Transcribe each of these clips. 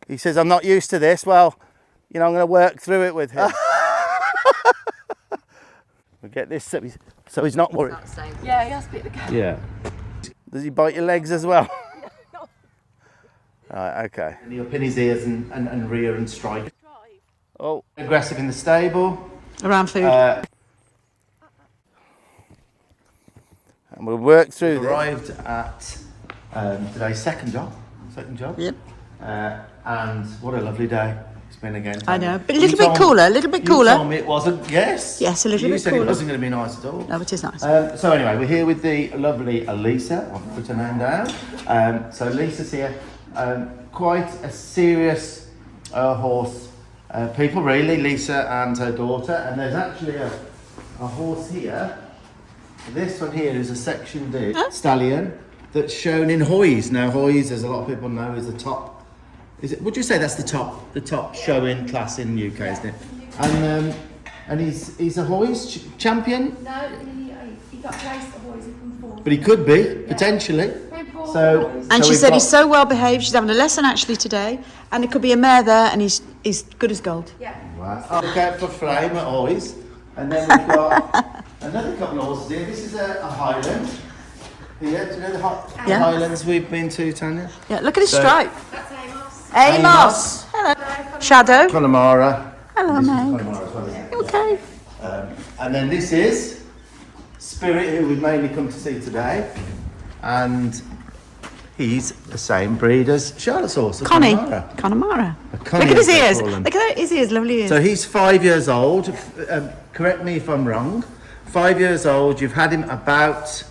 He says, I'm not used to this. Well, you know, I'm going to work through it with him. We'll get this so he's not worried. Yeah, he has bit the cat. Yeah. Does he bite your legs as well? Right, okay. And he'll pin his ears and rear and strike. Oh, aggressive in the stable. Around food. And we'll work through this. Arrived at today's second job. Yep. And what a lovely day it's been again. I know, but a little bit cooler, You told me it wasn't, yes. Yes, a little bit You said cooler. it wasn't going to be nice at all. No, it is nice. So anyway, we're here with the lovely Elisa. I'll put her name down. So Lisa's here. Quite a serious horse people, really, Lisa and her daughter. And there's actually a horse here. This one here is a Section D stallion that's shown in Hoys. Now Hoys, as a lot of people know, is the top. Would you say that's the top showing class in the UK, isn't it? And he's a Hoys champion. No, he got placed at Hoys in form. But he could be potentially. And she said he's so well behaved. She's having a lesson actually today, and it could be a mare there, and he's good as gold. Yeah. Wow. Look out for Flame at Hoys. And then we've got another couple of horses here. This is a Highland. Here, do you know the Highlands we've been to, Tanya? Yeah, look at his stripe. That's Amos. Amos. Hello. Shadow. Connemara. Hello, mate. Connemara as well, isn't it? Okay. And then this is Spirit, who we've mainly come to see today. And he's the same breed as Charlotte's horse, Connemara. Look at his ears. Look at his ears, lovely ears. So he's 5 years old. Correct me if I'm wrong. 5 years old. You've had him about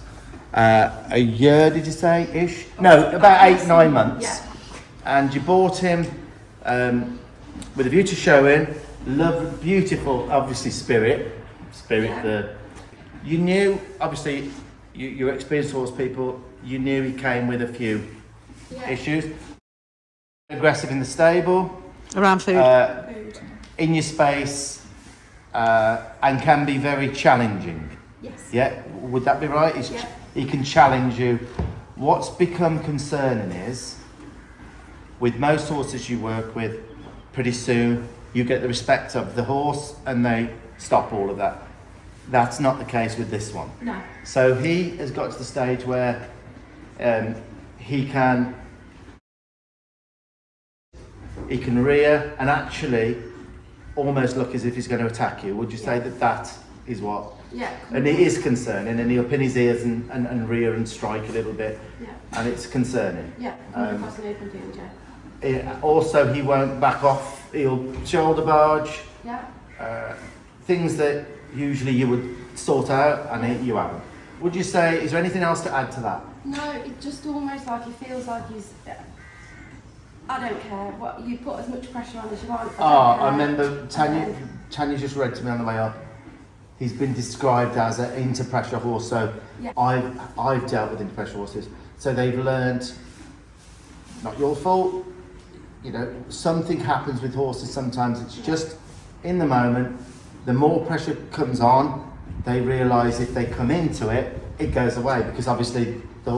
a year, did you say, ish? No, about 8-9 months. Yeah. And you bought him with a view to showing. Love, beautiful, obviously Spirit. You knew, obviously, you're experienced horse people. You knew he came with a few issues. Aggressive in the stable. Around food. In your space, and can be very challenging. Yes. Yeah, would that be right? He can challenge you. What's become concerning is, with most horses you work with, pretty soon you get the respect of the horse and they stop all of that. That's not the case with this one. No. So he has got to the stage where he can rear and actually almost look as if he's going to attack you. Would you say that is what? Yeah. And it is concerning, and he'll pin his ears and rear and strike a little bit. Yeah. And it's concerning. Yeah. Across an open field, Also, he won't back off. He'll shoulder barge. Yeah. Things that usually you would sort out, and you haven't. Would you say, is there anything else to add to that? No, it just almost like he feels like he's. I don't care. What you put as much pressure on as you want. I remember Tanya just read to me on the way up. He's been described as an inter-pressure horse. So yeah. I've dealt with inter-pressure horses. So they've learned, not your fault. You know, something happens with horses. Sometimes it's just in the moment. The more pressure comes on, they realise if they come into it, it goes away because obviously the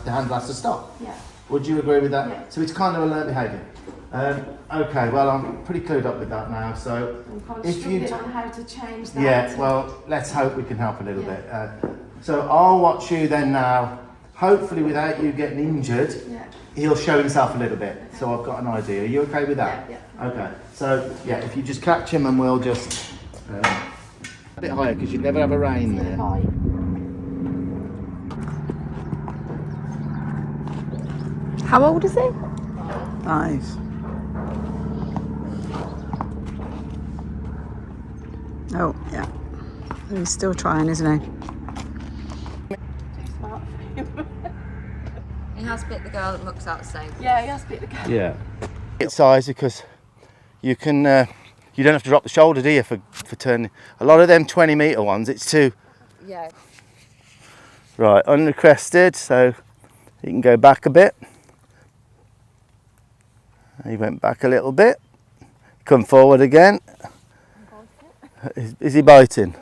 handle has to stop. Yeah. Would you agree with that? Yeah. So it's kind of a learned behaviour. Okay, well I'm pretty clued up with that now. So I'm kind of if you struggling on how to change that. yeah, well let's hope we can help a little bit. So I'll watch you then now. Hopefully without you getting injured, he'll show himself a little bit. Okay. So I've got an idea. Are you okay with that? Yeah. Okay. So yeah, if you just catch him and we'll just a bit higher because you never have a rein there. How old is he? 5. Oh, yeah. He's still trying, isn't he? He has bit the girl that looks out the same. Yeah, he has bit the girl. Yeah. It's size because you can, you don't have to drop the shoulder, do you, for turning. A lot of them 20-metre ones, it's too. Yeah. Right, uncrested, so you can go back a bit. He went back a little bit. Come forward again. Is he biting?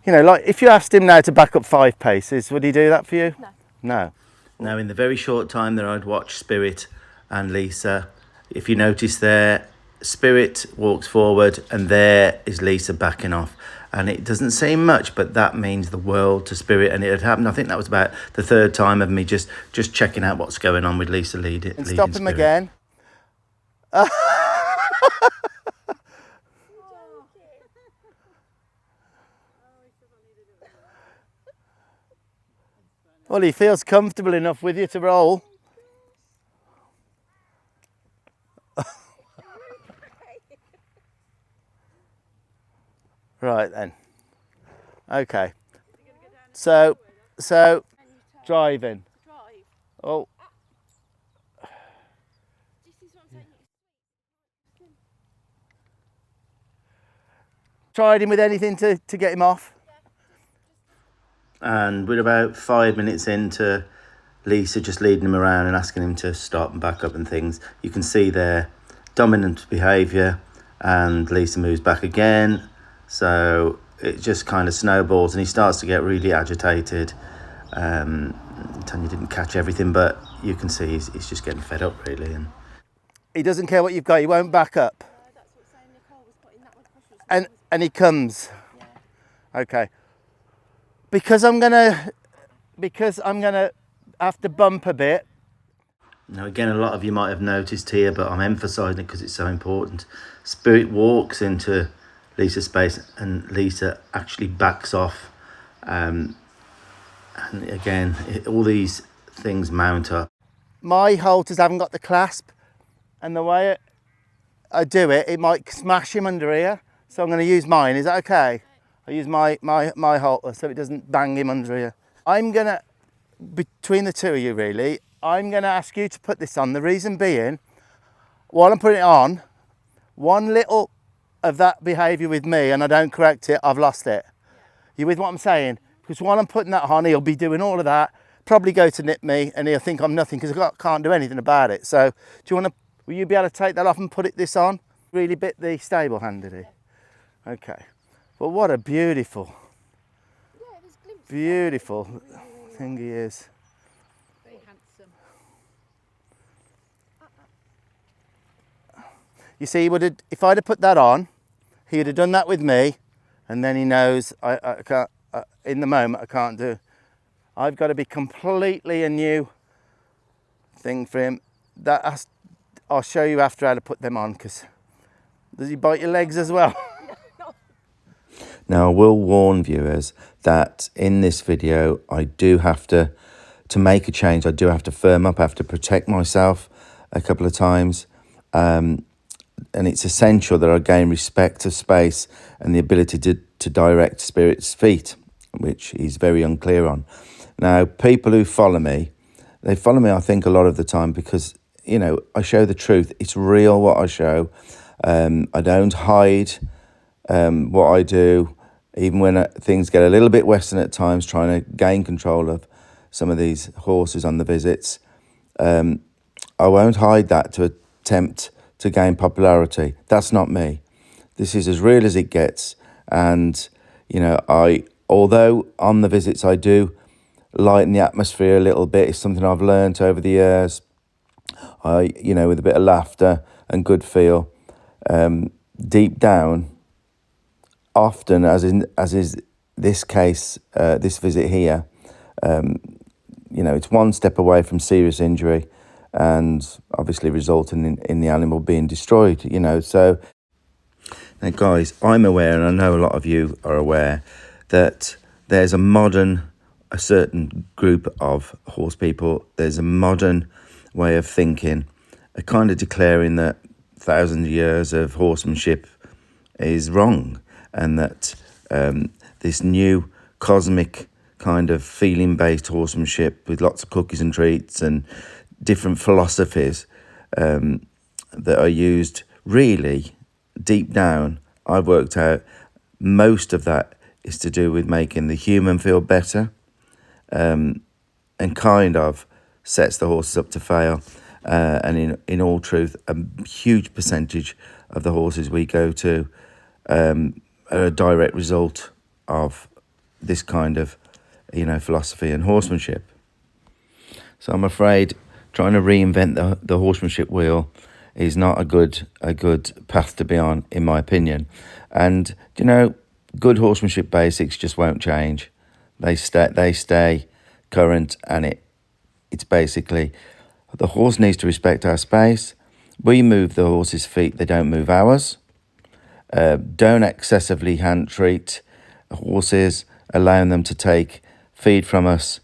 You know, like if you asked him now to back up 5 paces, would he do that for you? No. Now, in the very short time that I'd watched Spirit and Lisa, if you notice there, Spirit walks forward and there is Lisa backing off. And it doesn't seem much, but that means the world to Spirit. And it had happened, I think that was about the 3rd time of me just checking out what's going on with Lisa leading. And stop him Spirit. Again. Well, he feels comfortable enough with you to roll. Right then. Okay. So driving. Oh. Tried him with anything to get him off? And we're about 5 minutes into Lisa just leading him around and asking him to stop and back up and things. You can see their dominant behaviour, and Lisa moves back again. So it just kind of snowballs and he starts to get really agitated. Tanya didn't catch everything, but you can see he's just getting fed up really. And he doesn't care what you've got, he won't back up. That's what saying Nicole was putting that with pressure. And he comes. Yeah. Okay. Because I'm gonna have to bump a bit. Now again, a lot of you might have noticed here, but I'm emphasising it because it's so important. Spirit walks into Lisa's space and Lisa actually backs off. And again, all these things mount up. My halters haven't got the clasp, and the way I do it, it might smash him under here. So I'm going to use mine. Is that okay? I use my halter so it doesn't bang him under here. I'm going to, between the two of you really, I'm going to ask you to put this on. The reason being, while I'm putting it on, one little of that behaviour with me and I don't correct it, I've lost it. You with what I'm saying? Because while I'm putting that on, he'll be doing all of that, probably go to nip me and he'll think I'm nothing because I can't do anything about it. So will you be able to take that off and put this on? Really bit the stable hand, did he? Okay. But what a beautiful thing he is. Very handsome. You see, he would have, if I'd have put that on, he would have done that with me, and then he knows I can't. In the moment, I can't do. I've got to be completely a new thing for him. I'll show you after how to put them on. Because does he bite your legs as well? Now, I will warn viewers that in this video, I do have to make a change. I do have to firm up. I have to protect myself a couple of times. And it's essential that I gain respect of space and the ability to direct Spirit's feet, which he's very unclear on. Now, people who follow me, they follow me, I think, a lot of the time because, you know, I show the truth. It's real what I show. I don't hide what I do. Even when things get a little bit Western at times, trying to gain control of some of these horses on the visits, I won't hide that to attempt to gain popularity. That's not me. This is as real as it gets. And, you know, although on the visits I do lighten the atmosphere a little bit, it's something I've learned over the years. You know, with a bit of laughter and good feel, deep down, often, as is this case, this visit here, you know, it's one step away from serious injury and obviously resulting in the animal being destroyed, you know. So now, guys, I'm aware, and I know a lot of you are aware, that there's a certain group of horse people, there's a modern way of thinking, a kind of declaring that 1,000 years of horsemanship is wrong. And that this new cosmic kind of feeling-based horsemanship with lots of cookies and treats and different philosophies that are used, really, deep down, I've worked out most of that is to do with making the human feel better and kind of sets the horses up to fail. And in all truth, a huge percentage of the horses we go to are a direct result of this kind of, philosophy and horsemanship. So I'm afraid trying to reinvent the horsemanship wheel is not a good path to be on, in my opinion. And good horsemanship basics just won't change. They stay current, and it's basically the horse needs to respect our space. We move the horse's feet; they don't move ours. Don't excessively hand treat horses. Allowing them to take feed from us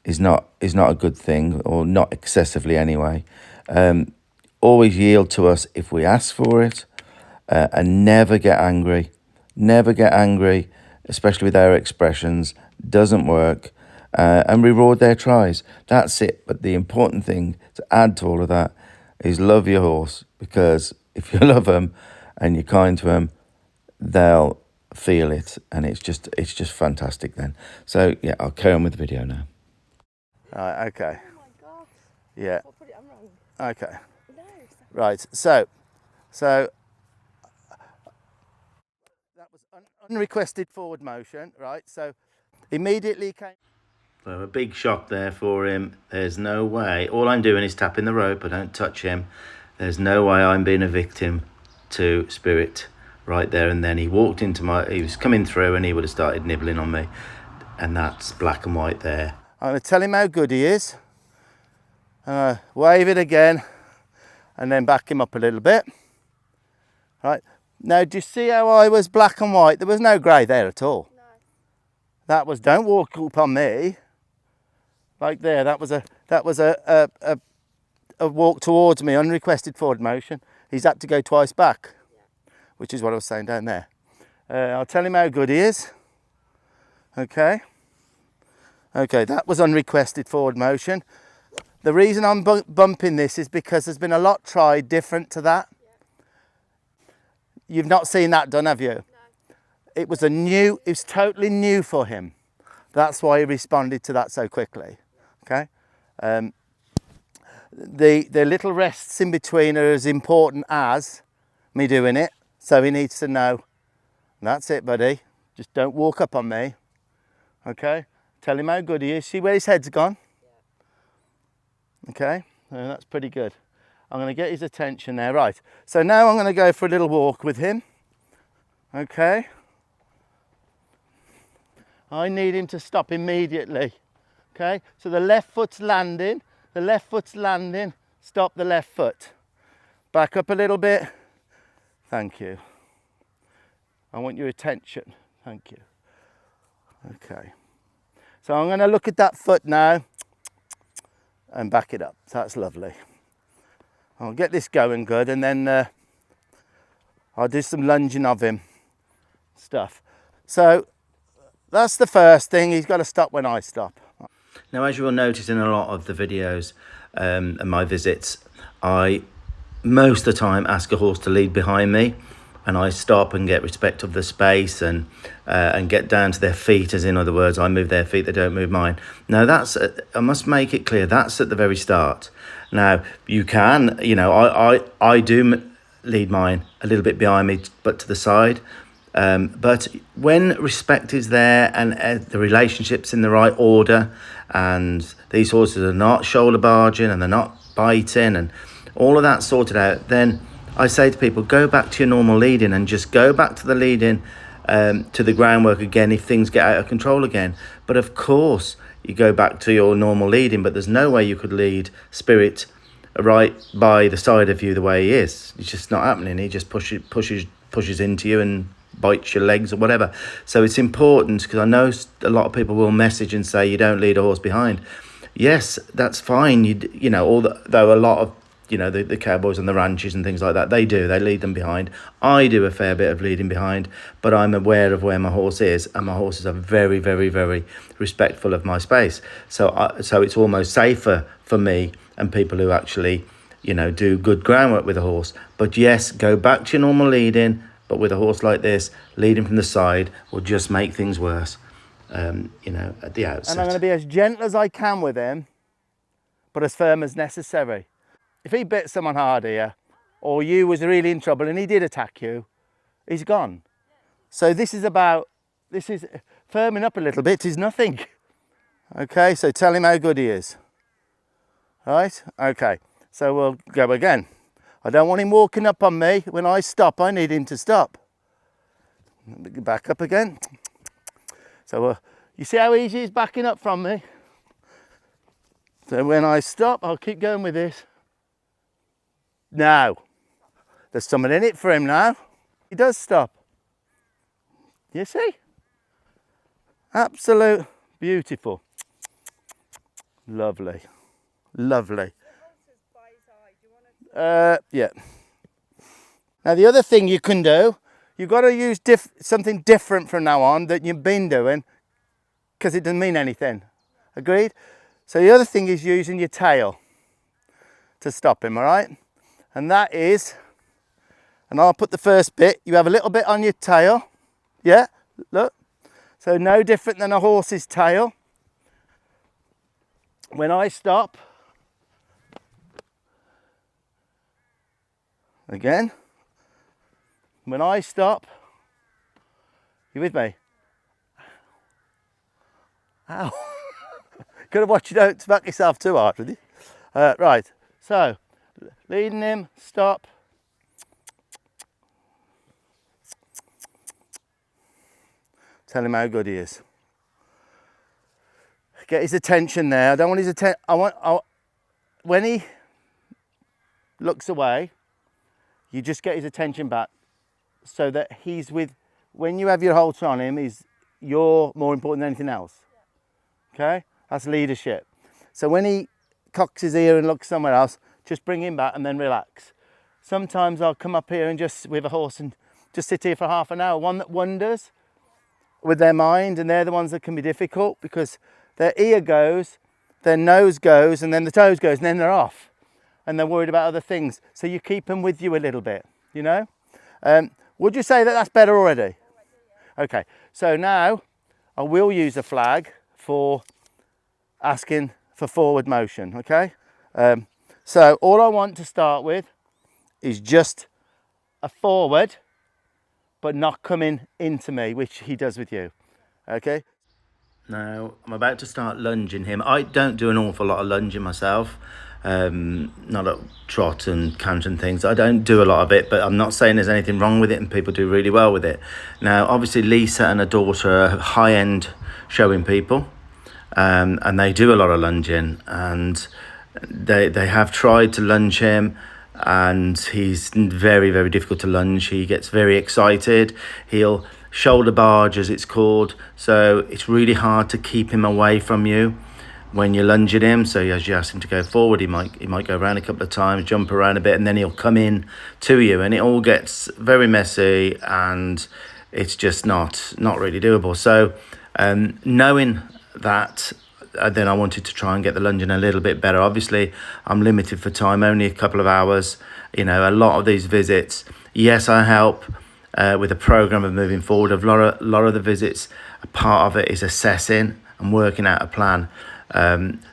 is not a good thing, or not excessively anyway. Always yield to us if we ask for it, and never get angry. Never get angry, especially with our expressions. Doesn't work. And reward their tries. That's it. But the important thing to add to all of that is love your horse, because if you love them and you're kind to them, they'll feel it, and it's just fantastic then. So yeah, I'll carry on with the video now. Right, okay. Oh my God. Yeah. I'll put it on wrong. Okay. No. Right. So that was unrequested forward motion, right? So immediately came. So a big shock there for him. There's no way. All I'm doing is tapping the rope. I don't touch him. There's no way I'm being a victim to Spirit right there and then. He walked into he was coming through, and he would have started nibbling on me. And that's black and white there. I'm going to tell him how good he is. Wave it again, and then back him up a little bit. Right. Now, do you see how I was black and white? There was no grey there at all. No. That was, don't walk up on me. Like there, that was a walk towards me, unrequested forward motion. He's had to go twice back, which is what I was saying down there. I'll tell him how good he is. Okay. Okay, that was unrequested forward motion. The reason I'm bumping this is because there's been a lot tried different to that. You've not seen that done, have you? No. It was totally new for him. That's why he responded to that so quickly. Okay. The little rests in between are as important as me doing it. So he needs to know. That's it, buddy. Just don't walk up on me. Okay. Tell him how good he is. See where his head's gone? Okay. That's pretty good. I'm going to get his attention there. Right. So now I'm going to go for a little walk with him. Okay. I need him to stop immediately. Okay. So the left foot's landing. The left foot's landing. Stop the left foot. Back up a little bit. Thank you. I want your attention. Thank you. Okay. So I'm going to look at that foot now and back it up. That's lovely. I'll get this going good, and then I'll do some lunging of him stuff. So that's the first thing. He's got to stop when I stop. Now, as you will notice in a lot of the videos and my visits, I most of the time ask a horse to lead behind me, and I stop and get respect of the space and get down to their feet, as in other words, I move their feet, they don't move mine. Now that's, I must make it clear, that's at the very start. Now you can, I do lead mine a little bit behind me, but to the side. But when respect is there and the relationship's in the right order, and these horses are not shoulder barging and they're not biting and all of that sorted out, then I say to people, go back to your normal leading and just go back to the leading, to the groundwork again if things get out of control again. But of course, you go back to your normal leading, but there's no way you could lead Spirit right by the side of you the way he is. It's just not happening. He just pushes into you and bites your legs or whatever. So it's important, because I know a lot of people will message and say you don't lead a horse behind. Yes, that's fine. Though a lot of the cowboys and the ranches and things like that, they lead them behind. I do a fair bit of leading behind, but I'm aware of where my horse is, and my horses are very, very, very respectful of my space. So it's almost safer for me and people who actually, do good groundwork with a horse. But yes, go back to your normal leading, but with a horse like this, leading from the side will just make things worse, at the outset. And I'm going to be as gentle as I can with him, but as firm as necessary. If he bit someone hard here, or you was really in trouble and he did attack you, he's gone. So this is firming up a little bit is nothing. Okay, so tell him how good he is. Right, okay, so we'll go again. I don't want him walking up on me. When I stop, I need him to stop. Back up again. So you see how easy he's backing up from me? So when I stop, I'll keep going with this. Now, there's something in it for him now. He does stop. You see? Absolute beautiful. Lovely. Lovely. Yeah. Now the other thing you can do, you've got to use something different from now on that you've been doing, because it doesn't mean anything. Agreed? So the other thing is using your tail to stop him, all right? And that is, and I'll put the first bit, you have a little bit on your tail. Yeah, look. So no different than a horse's tail. When I stop, again, when I stop, you with me? Ow. Gotta watch you don't smack yourself too hard with it. Right, so leading him, stop. Tell him how good he is. Get his attention there. I don't want his attention. When he looks away, you just get his attention back so that he's with, when you have your halter on him, you're more important than anything else. Okay? That's leadership. So when he cocks his ear and looks somewhere else, just bring him back and then relax. Sometimes I'll come up here and just, with a horse, and just sit here for half an hour. One that wonders with their mind, and they're the ones that can be difficult because their ear goes, their nose goes, and then the toes goes, and then they're off. And they're worried about other things. So you keep them with you a little bit, you know? Would you say that that's better already? Okay, so now I will use a flag for asking for forward motion, okay? So all I want to start with is just a forward, but not coming into me, which he does with you, okay? Now, I'm about to start lunging him. I don't do an awful lot of lunging myself, not at trot and canter and things. I don't do a lot of it, but I'm not saying there's anything wrong with it, and people do really well with it. Now, obviously, Lisa and her daughter are high-end showing people, and they do a lot of lunging, and they have tried to lunge him, and he's very, very difficult to lunge. He gets very excited. He'll shoulder barge, as it's called, so it's really hard to keep him away from you when you're lunging him. So as you ask him to go forward, he might go around a couple of times, jump around a bit, and then he'll come in to you, and it all gets very messy, and it's just not really doable. So knowing that, then I wanted to try and get the lunging a little bit better. Obviously, I'm limited for time, only a couple of hours. You know, a lot of these visits, yes, I help with a program of moving forward. A lot of the visits, a part of it is assessing and working out a plan.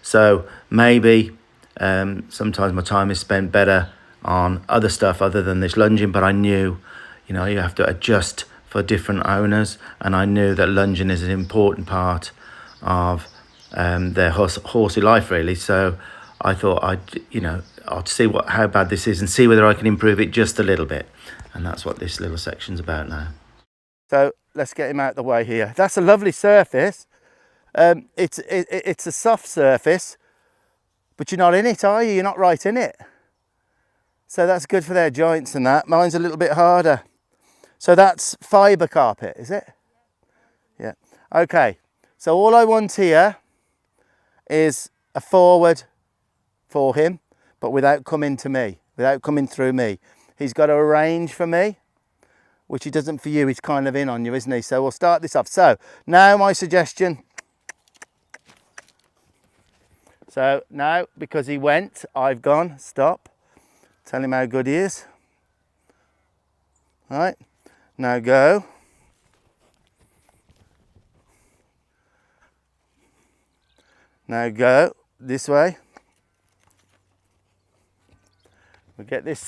So maybe sometimes my time is spent better on other stuff other than this lunging, but I knew, you know, you have to adjust for different owners, and I knew that lunging is an important part of their horsey life, really. So I thought I'd see how bad this is and see whether I can improve it just a little bit, and that's what this little section's about now. So let's get him out of the way here. That's a lovely surface. It's a soft surface, but you're not in it, are you? You're not right in it. So that's good for their joints and that. Mine's a little bit harder. So that's fibre carpet, is it? Yeah. Okay. So all I want here is a forward for him, but without coming to me, without coming through me. He's got to arrange for me, which he doesn't for you. He's kind of in on you, isn't he? So we'll start this off. So now my suggestion. So now, because he went, I've gone, stop. Tell him how good he is. All right, now go. Now go this way. We'll get this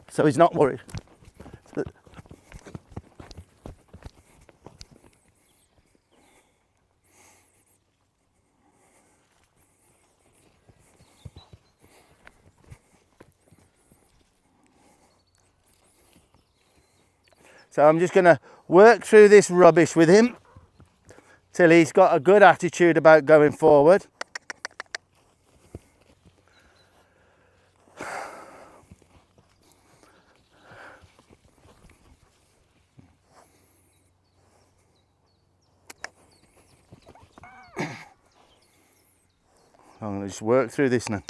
so he's not worried. So I'm just going to work through this rubbish with him till he's got a good attitude about going forward. I'm going to just work through this now.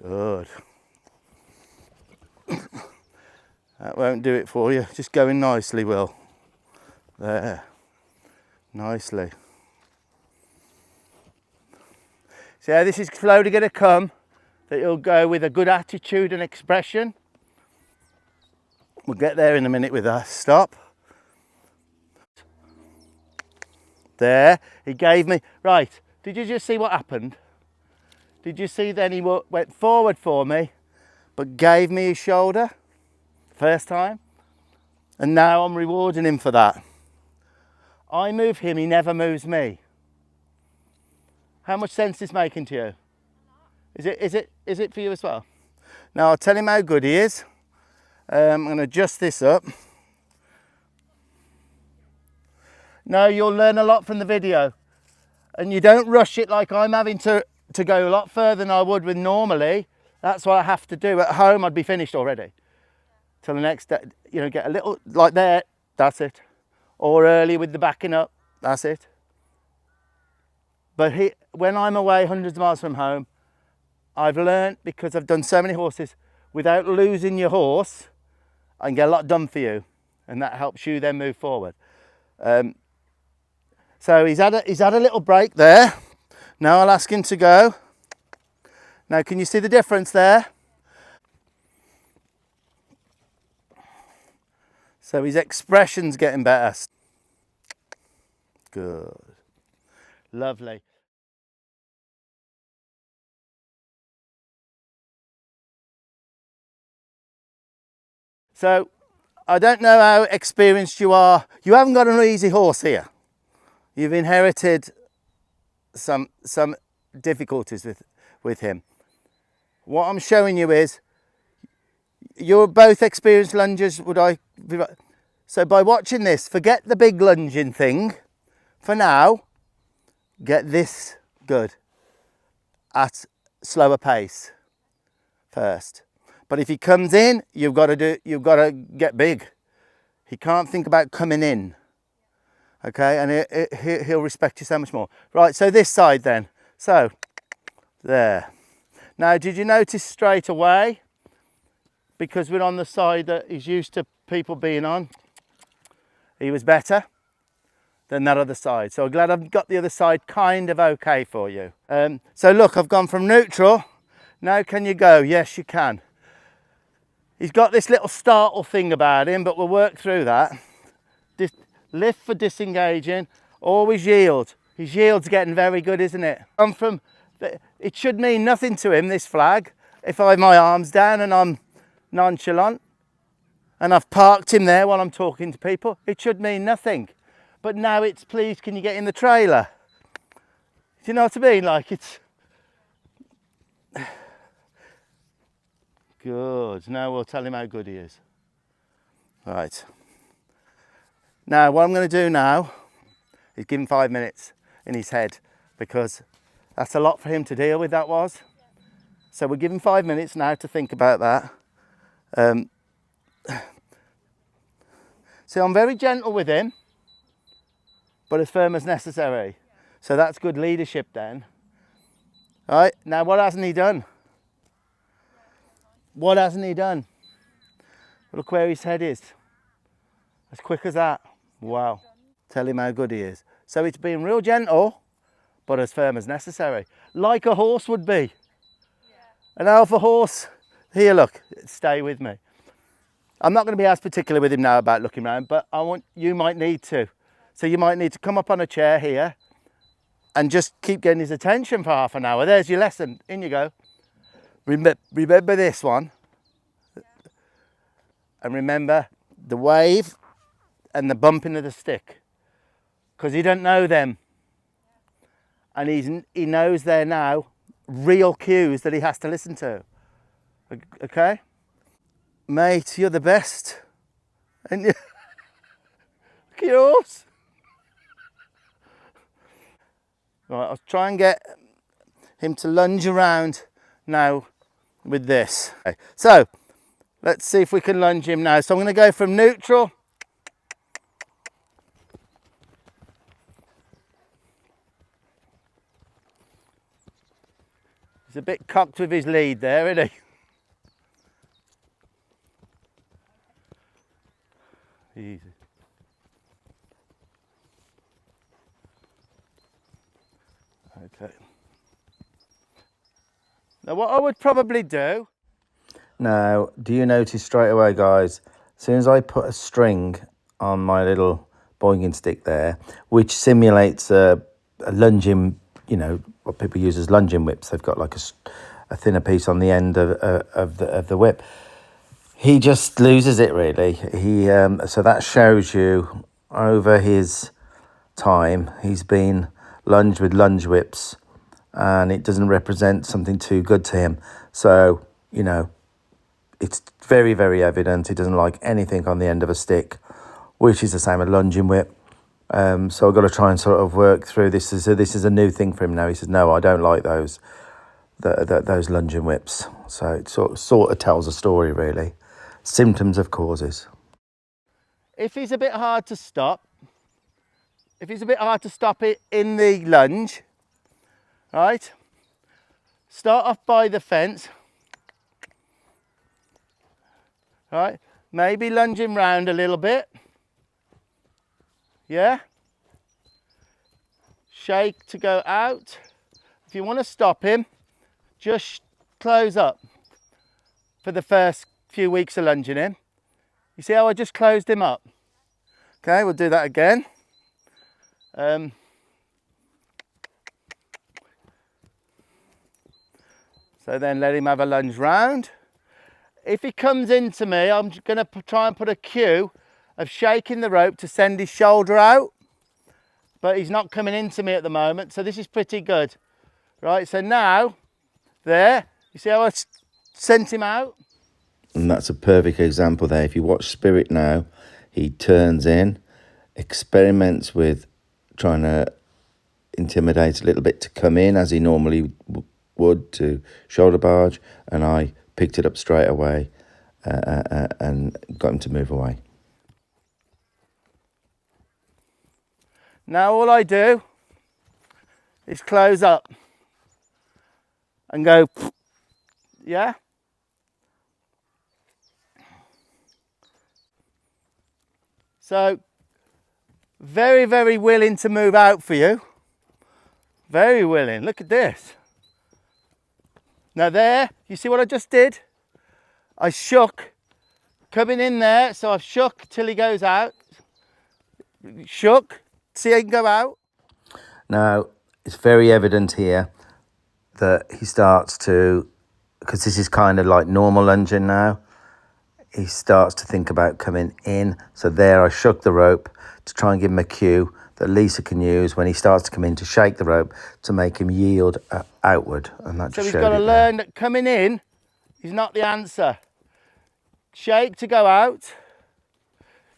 Good. That won't do it for you. Just going nicely, Will. There. Nicely. See how this is slowly going to come? That you'll go with a good attitude and expression. We'll get there in a minute with that. Stop. There. He gave me... Right. Did you just see what happened? Did you see then he went forward for me, but gave me his shoulder? First time. And now I'm rewarding him for that. I move him, he never moves me. How much sense is this making to you? Is it for you as well? Now I'll tell him how good he is. I'm going to adjust this up. No, you'll learn a lot from the video. And you don't rush it like I'm having to go a lot further than I would with normally. That's what I have to do. At home I'd be finished already. Till the next day, you know, get a little, like there, that's it. Or early with the backing up, that's it. But when I'm away hundreds of miles from home, I've learned, because I've done so many horses, without losing your horse, I can get a lot done for you. And that helps you then move forward. So he's had a little break there. Now I'll ask him to go. Now can you see the difference there? So his expression's getting better. Good. Lovely. So I don't know how experienced you are. You haven't got an easy horse here. You've inherited some difficulties with him. What I'm showing you is you're both experienced lungers. So by watching this, forget the big lunging thing. For now, get this good at slower pace first. But if he comes in, you've got to get big. He can't think about coming in. Okay, and he'll respect you so much more. Right, so this side then. So, there. Now, did you notice straight away, because we're on the side that he's used to people being on, he was better than that other side. So I'm glad I've got the other side kind of okay for you. So look, I've gone from neutral. Now can you go? Yes, you can. He's got this little startle thing about him, but we'll work through that. Lift for disengaging, always yield. His yield's getting very good, isn't it? It should mean nothing to him, this flag, if I have my arms down and I'm nonchalant and I've parked him there while I'm talking to people. It should mean nothing. But now it's, please, can you get in the trailer? Do you know what I mean? Like, it's... Good. Now we'll tell him how good he is. Right. Now, what I'm going to do now is give him 5 minutes in his head, because that's a lot for him to deal with, that was. So we'll give him 5 minutes now to think about that. So I'm very gentle with him, but as firm as necessary. So that's good leadership then. All right, now what hasn't he done? What hasn't he done? Look where his head is. As quick as that. Wow. Tell him how good he is. So it's being real gentle, but as firm as necessary. Like a horse would be. An alpha horse. Here, look, stay with me. I'm not going to be as particular with him now about looking around, but you might need to. So you might need to come up on a chair here and just keep getting his attention for half an hour. There's your lesson. In you go. Remember this one. And remember the wave and the bumping of the stick, because he don't know them, and he knows they're now real cues that he has to listen to. Okay? Mate, you're the best. And you look at your horse. Right, I'll try and get him to lunge around now with this. Okay, so let's see if we can lunge him now. So I'm going to go from neutral. He's a bit cocked with his lead there, isn't he? Easy. Okay. Now what I would probably do... Now, do you notice straight away, guys, as soon as I put a string on my little boinging stick there, which simulates a lunging, you know, what people use as lunging whips. They've got like a thinner piece on the end of the whip. He just loses it, really. So that shows you over his time, he's been lunged with lunge whips, and it doesn't represent something too good to him. So, you know, it's very, very evident he doesn't like anything on the end of a stick, which is the same as lunging whip. So I've got to try and sort of work through this. So this is a new thing for him now. He says, no, I don't like those lunging whips. So it sort of tells a story, really. Symptoms of causes. If he's a bit hard to stop, it in the lunge, right? Start off by the fence, right? Maybe lunge him round a little bit. Yeah? Shake to go out. If you want to stop him, just close up for the first few weeks of lunging him. You see how I just closed him up? Okay, we'll do that again. So then let him have a lunge round. If he comes into me, I'm going to try and put a cue of shaking the rope to send his shoulder out. But he's not coming into me at the moment, so this is pretty good. Right, so now, there, you see how I sent him out? And that's a perfect example there. If you watch Spirit now, he turns in, experiments with trying to intimidate a little bit to come in as he normally would to shoulder barge, and I picked it up straight away and got him to move away. Now all I do is close up and go, yeah? So, very, very willing to move out for you. Very willing. Look at this. Now there, you see what I just did? I shook, coming in there, so I've shook till he goes out. Shook, see how he can go out? Now, it's very evident here that he starts to, because this is kind of like normal lunging now, he starts to think about coming in. So there I shook the rope to try and give him a cue that Lisa can use when he starts to come in, to shake the rope to make him yield outward. And that so he's got to learn that coming in is not the answer. Shake to go out.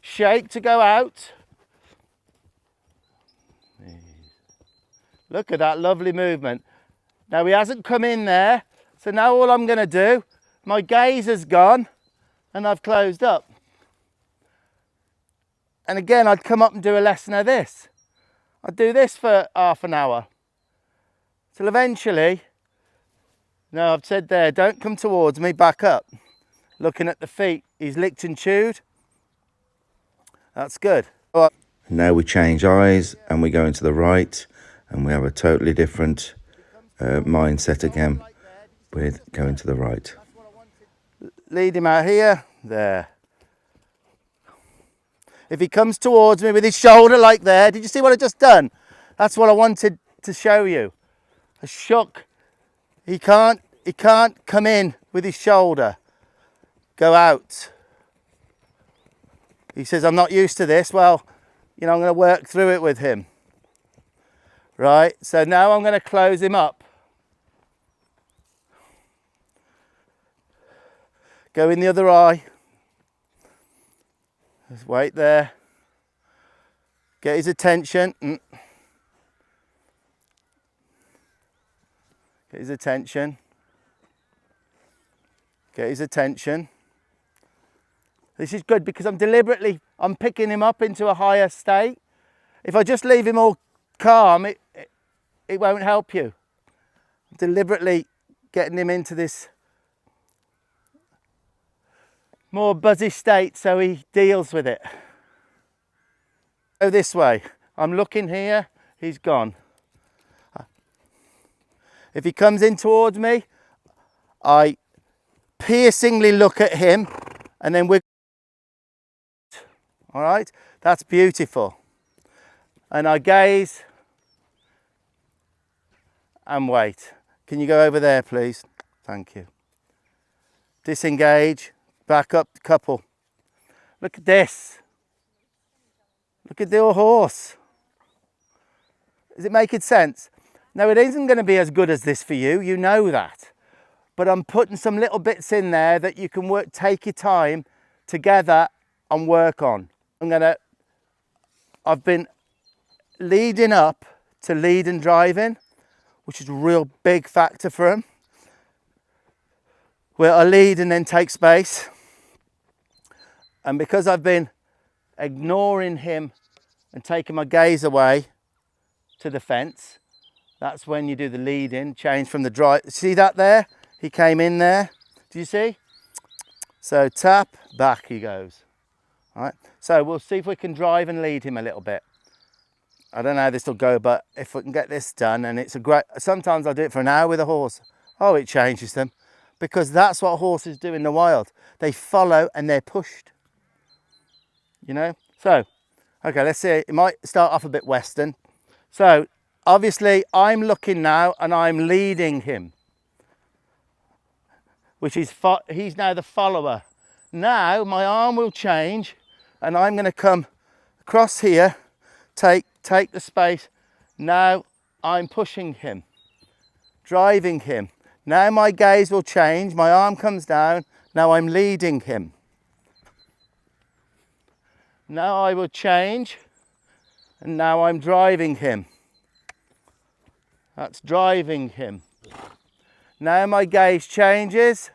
Shake to go out. Look at that lovely movement. Now he hasn't come in there. So now all I'm going to do, my gaze has gone and I've closed up. And again, I'd come up and do a lesson of this. I'd do this for half an hour. Till eventually, no, I've said there, don't come towards me, back up. Looking at the feet, he's licked and chewed. That's good. Now we change eyes and we go into the right, and we have a totally different mindset again with going to the right. Lead him out here, there. If he comes towards me with his shoulder like there, did you see what I just done? That's what I wanted to show you. A shook. He can't come in with his shoulder. Go out. He says, I'm not used to this. Well, you know, I'm going to work through it with him. Right, so now I'm going to close him up. Go in the other eye. Just wait there. Get his attention. Get his attention. Get his attention. This is good because I'm picking him up into a higher state. If I just leave him all calm, it won't help you. I'm deliberately getting him into this more buzzy state so he deals with it. Go this way. I'm looking here, he's gone. If he comes in towards me, I piercingly look at him and then wiggle. All right, that's beautiful. And I gaze and wait. Can you go over there, please? Thank you. Disengage, back up, couple. Look at this. Look at the horse. Is it making sense? Now, it isn't going to be as good as this for you, you know that. But I'm putting some little bits in there that you can take your time together and work on. I've been leading up to lead and driving, which is a real big factor for him. Where I lead and then take space. And because I've been ignoring him and taking my gaze away to the fence, that's when you do the leading, change from the drive. See that there? He came in there. Do you see? So tap, back he goes. All right. So we'll see if we can drive and lead him a little bit. I don't know how this will go, but if we can get this done, and it's a great, sometimes I do it for an hour with a horse. Oh, it changes them, because that's what horses do in the wild. They follow and they're pushed, you know? So, okay, let's see. It might start off a bit Western. So obviously I'm looking now and I'm leading him, which is, he's now the follower. Now my arm will change and I'm going to come across here, take the space. Now I'm pushing him, driving him. Now my gaze will change, my arm comes down, now I'm leading him. Now I will change, and now I'm driving him. That's driving him. Now my gaze changes,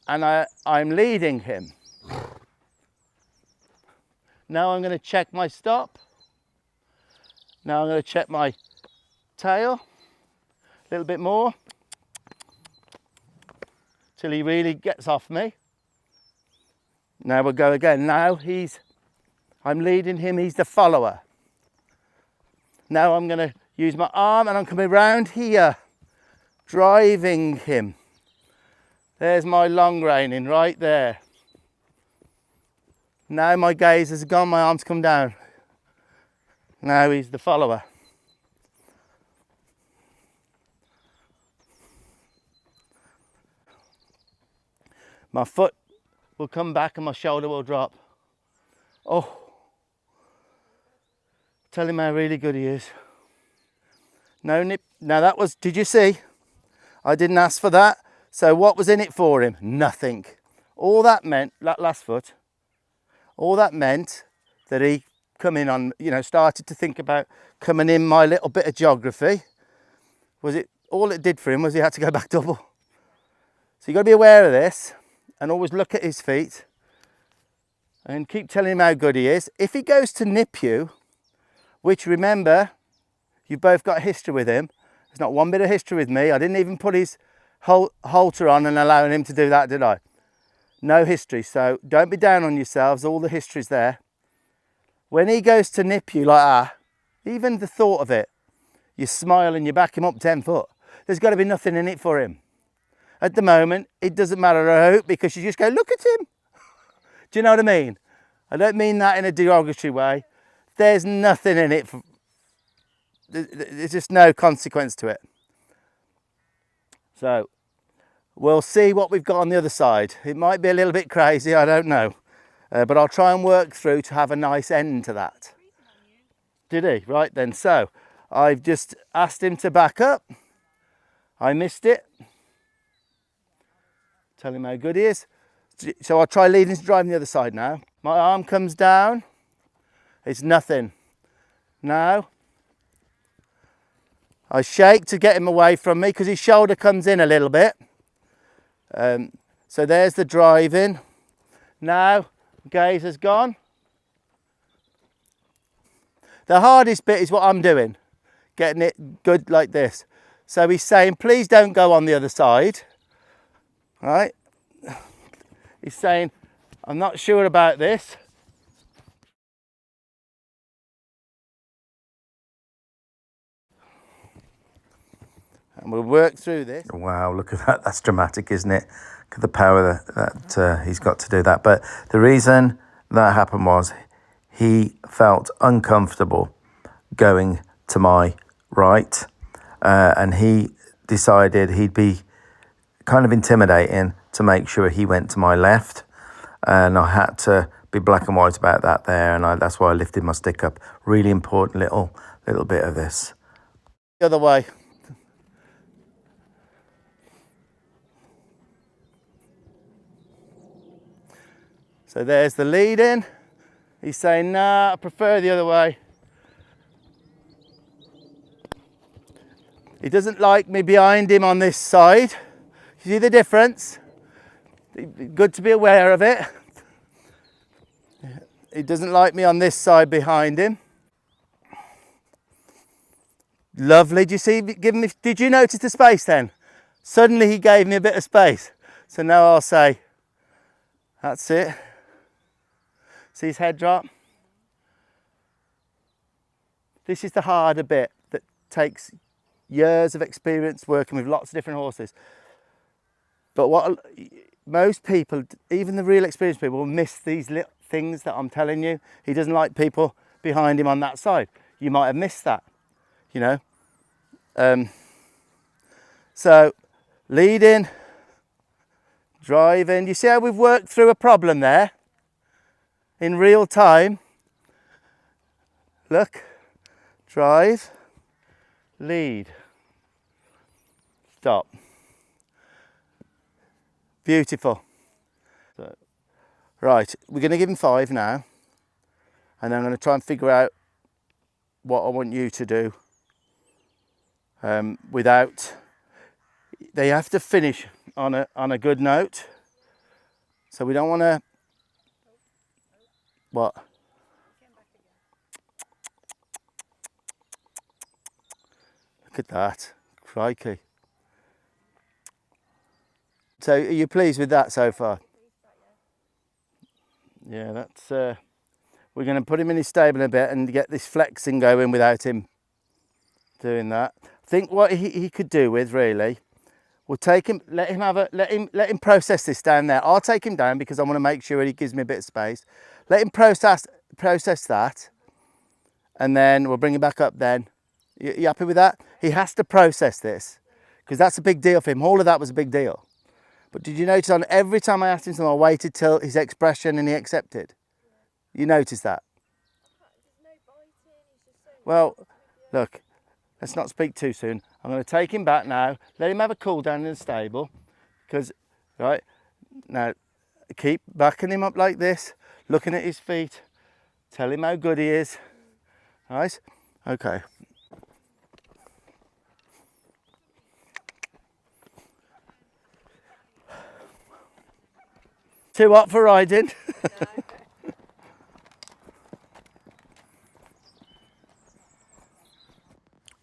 and I'm leading him. Now I'm going to check my stop. Now I'm going to check my tail a little bit more till he really gets off me. Now we'll go again. Now I'm leading him, he's the follower. Now I'm going to use my arm and I'm coming round here, driving him. There's my long reining right there. Now my gaze has gone, my arms come down. Now he's the follower. My foot will come back and my shoulder will drop. Oh, tell him how really good he is. No nip. Now that was, did you see? I didn't ask for that. So what was in it for him? Nothing. All that meant, that last foot, all that meant that he come in on, started to think about coming in my little bit of geography. All it did for him was he had to go back double. So you've got to be aware of this and always look at his feet and keep telling him how good he is. If he goes to nip you, which remember, you've both got a history with him. There's not one bit of history with me. I didn't even put his halter on and allowing him to do that, did I? No history, so don't be down on yourselves, all the history's there. When he goes to nip you like that, even the thought of it, you smile and you back him up 10 foot. There's got to be nothing in it for him. At the moment, it doesn't matter a hoot because you just go, look at him. Do you know what I mean? I don't mean that in a derogatory way. There's nothing in it. There's just no consequence to it. So we'll see what we've got on the other side. It might be a little bit crazy, I don't know. But I'll try and work through to have a nice end to that. Did he? Right then. So I've just asked him to back up. I missed it. Tell him how good he is. So I'll try leading to driving the other side now. My arm comes down. It's nothing. Now, I shake to get him away from me because his shoulder comes in a little bit. So there's the driving. Now, gaze has gone. The hardest bit is what I'm doing, getting it good like this. So he's saying, please don't go on the other side. Right? He's saying, I'm not sure about this. And we'll work through this. Wow, look at that. That's dramatic, isn't it? Look at the power that he's got to do that. But the reason that happened was he felt uncomfortable going to my right. And he decided he'd be kind of intimidating to make sure he went to my left. And I had to be black and white about that there. And that's why I lifted my stick up. Really important little bit of this. The other way. So there's the lead in. He's saying, nah, I prefer the other way. He doesn't like me behind him on this side. You see the difference? Good to be aware of it. He doesn't like me on this side behind him. Lovely. Do you see? Did you notice the space then? Suddenly he gave me a bit of space. So now I'll say, that's it. See his head drop? This is the harder bit that takes years of experience working with lots of different horses. But what most people, even the real experienced people, will miss these little things that I'm telling you. He doesn't like people behind him on that side. You might have missed that, you know. So leading, driving. You see how we've worked through a problem there in real time? Look, drive, lead, stop. Beautiful. So, right, we're going to give him 5 now, and then I'm going to try and figure out what I want you to do without. They have to finish on a good note, so we don't want to. What? Look at that, crikey. So are you pleased with that so far? Yeah, that's, we're going to put him in his stable a bit and get this flexing going without him doing that. I think what he could do with really, we'll take him, let him process this down there. I'll take him down because I want to make sure he gives me a bit of space. Let him process that, and then we'll bring him back up then. You happy with that? He has to process this because that's a big deal for him. All of that was a big deal. But did you notice on every time I asked him something, I waited till his expression and he accepted? You noticed that? Well, look, let's not speak too soon. I'm going to take him back now, let him have a cool down in the stable, because, right, now keep backing him up like this, looking at his feet, tell him how good he is, right? Okay. Too hot for riding.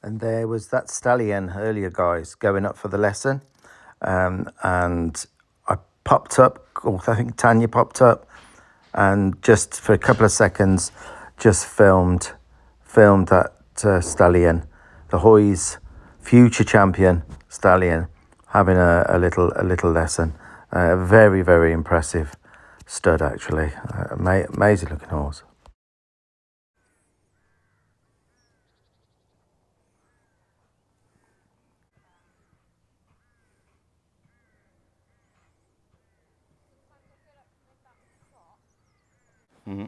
And there was that stallion earlier, guys, going up for the lesson. And I popped up, or I think Tanya popped up, and just for a couple of seconds, just filmed that stallion, the Hoy's future champion stallion, having a little lesson. Very, very impressive stud, actually. Amazing looking horse. Mm-hmm.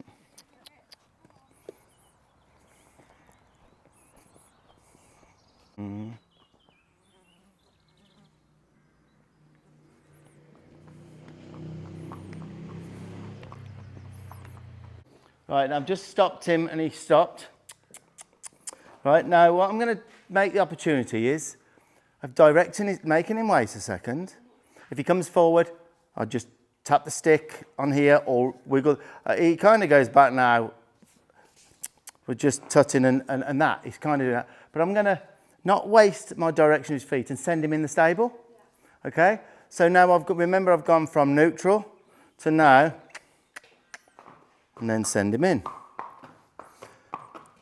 Mm-hmm. Right, now I've just stopped him and he stopped. Right, now what I'm going to make the opportunity is of making him wait a second. If he comes forward, I'll just tap the stick on here or wiggle. He kind of goes back now. We're just tutting and that. He's kind of doing that. But I'm going to not waste my direction of his feet and send him in the stable. Okay? So now remember I've gone from neutral to now. And then send him in.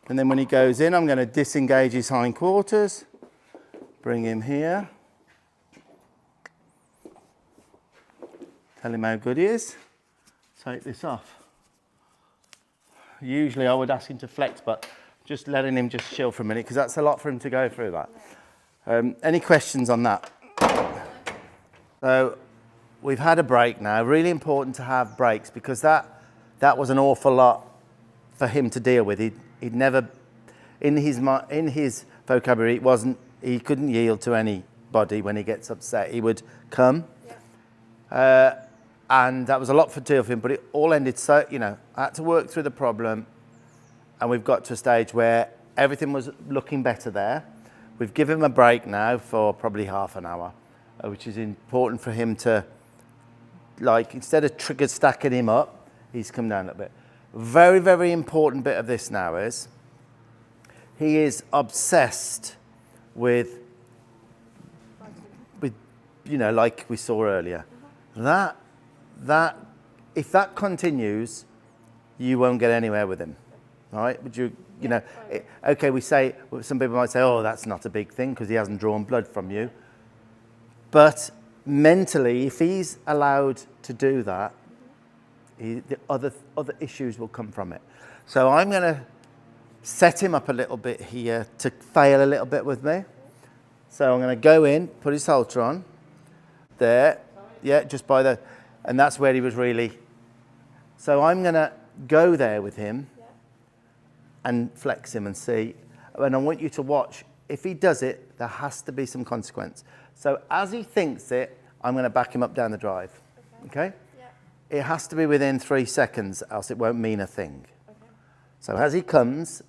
And then when he goes in, I'm going to disengage his hindquarters. Bring him here. Tell him how good he is. Take this off. Usually I would ask him to flex, but just letting him just chill for a minute because that's a lot for him to go through that. Any questions on that? So we've had a break now. Really important to have breaks because that was an awful lot for him to deal with. He'd never, in his vocabulary, he couldn't yield to anybody when he gets upset. He would come. And that was a lot for deal for him, but it all ended so, I had to work through the problem and we've got to a stage where everything was looking better there. We've given him a break now for probably half an hour, which is important for him to, instead of trigger stacking him up, he's come down a little bit. Very, very important bit of this now is he is obsessed with like we saw earlier. That if that continues, you won't get anywhere with him. All right? Would you, okay, we say, some people might say, oh, that's not a big thing because he hasn't drawn blood from you. But mentally, if he's allowed to do that, the other issues will come from it. So I'm going to set him up a little bit here to fail a little bit with me. So I'm going to go in, put his halter on. There. Yeah, just by the... And that's where he was really... So I'm going to go there with him and flex him and see. And I want you to watch. If he does it, there has to be some consequence. So as he thinks it, I'm going to back him up down the drive. Okay? Yeah. It has to be within 3 seconds, else it won't mean a thing. Okay. So as he comes,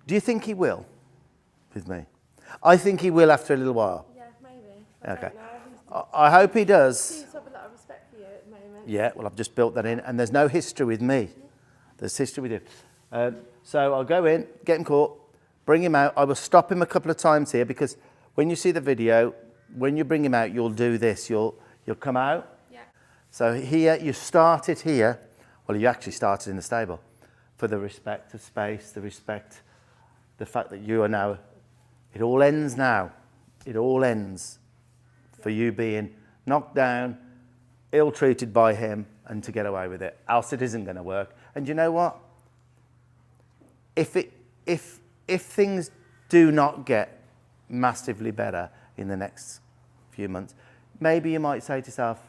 do you think he will with me? I think he will after a little while. Yeah, maybe. Okay. I hope he does. Seems to have a lot of respect for you at the moment. Yeah, well, I've just built that in, and there's no history with me. There's history with you. So I'll go in, get him caught, bring him out. I will stop him a couple of times here because when you see the video, when you bring him out, you'll do this. You'll come out. Yeah. So here, you started here. Well, you actually started in the stable for the respect of space, the fact that you are now. It all ends now. It all ends for you being knocked down, ill-treated by him, and to get away with it. Else it isn't going to work. And you know what? If things do not get massively better in the next few months, maybe you might say to yourself,